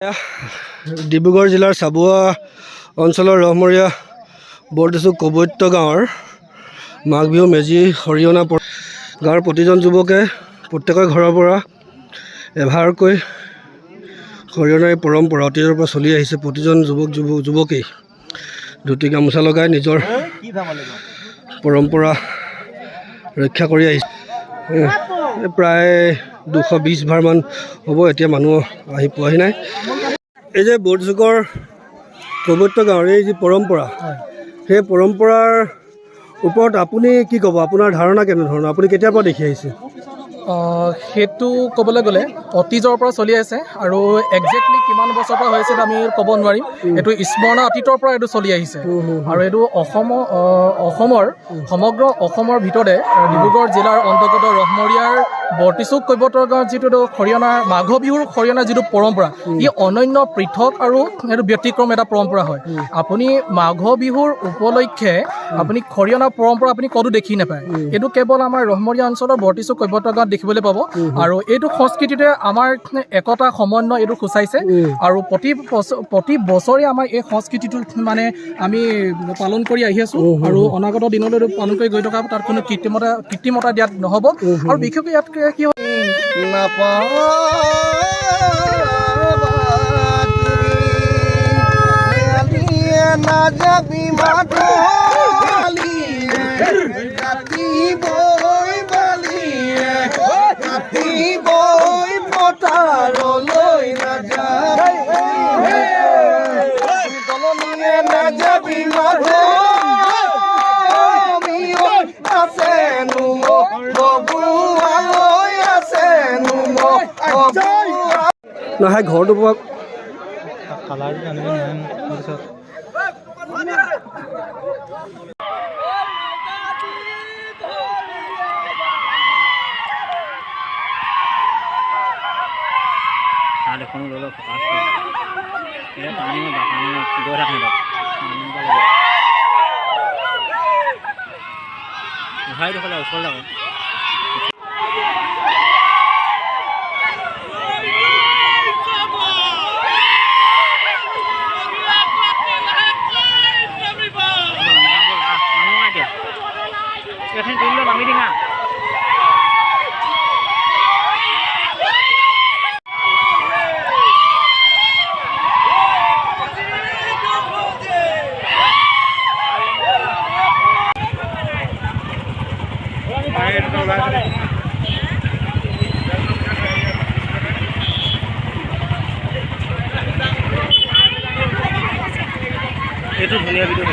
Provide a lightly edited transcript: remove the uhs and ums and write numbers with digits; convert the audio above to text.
ডিব্ৰুগড় জিলাৰ চাবুৱা অঞ্চলৰ ৰহমৰীয়া বৰদিছু কবৈত্য গাঁৱৰ মাঘ বিহু মেজি সৰিয়না গাঁৱৰ প্ৰতিজন যুৱকে প্ৰত্যেকৰ ঘৰৰ পৰা এভাৰকৈ সৰিয়নাৰ পৰম্পৰা অতীজৰ পৰা চলি আহিছে। প্ৰতিজন যুৱকেই ধুতি গামোচা লগাই নিজৰ পৰম্পৰা ৰক্ষা কৰি আহিছে। প্ৰায় 220 ভাৰমান হ'ব, এতিয়া মানুহ আহি পোৱাহি নাই। এই যে বৰদিছুকৰ কবৈত্য গাঁৱৰ এই যি পৰম্পৰা, সেই পৰম্পৰাৰ ওপৰত আপুনি কি ক'ব? আপোনাৰ ধাৰণা কেনেধৰণৰ? আপুনি কেতিয়াৰ পৰা দেখি আহিছে? সেইটো ক'বলৈ গ'লে অতীজৰ পৰা চলি আছে আৰু একজেক্টলি কিমান বছৰৰ পৰা হৈছে আমি ক'ব নোৱাৰিম। এইটো স্মৰণা অতীতৰ পৰা এইটো চলি আহিছে আৰু এইটো সমগ্ৰ অসমৰ ভিতৰতে ডিব্ৰুগড় জিলাৰ অন্তৰ্গত ৰহমৰীয়াৰ বৰদিছু কবৈত্য গাঁৱত যিটো সৰিয়নাৰ মাঘ বিহুৰ সৰিয়নাৰ যিটো পৰম্পৰা, ই অনন্য পৃথক আৰু এইটো ব্যতিক্ৰম এটা পৰম্পৰা হয়। আপুনি মাঘ বিহুৰ উপলক্ষে আপুনি সৰিয়না পৰম্পৰা আপুনি ক'তো দেখি নাপায়। এইটো কেৱল আমাৰ ৰহমৰীয়া অঞ্চলৰ বৰদিছু কবৈত্য গাঁৱত দেখিবলৈ পাব আৰু এইটো সংস্কৃতিতে আমাৰ একতা সমন্বয় এইটো সূচাইছে আৰু প্ৰতি বছৰে আমাৰ এই সংস্কৃতিটো মানে আমি পালন কৰি আহি আছোঁ আৰু অনাগত দিনলৈ পালন কৰি গৈ থকা, তাত কোনো কৃত্ৰিমতা দিয়াত নহ'ব। আৰু বিশেষকৈ ইয়াত কি হয় নহয় ঘৰটোৰ পৰা দেখোন লৈ লওক পানী গৈ থাকে উঠাই দেখলে ওচৰ যাব। নামি দিঙা এইটো ধুনীয়া ভিডিঅ'।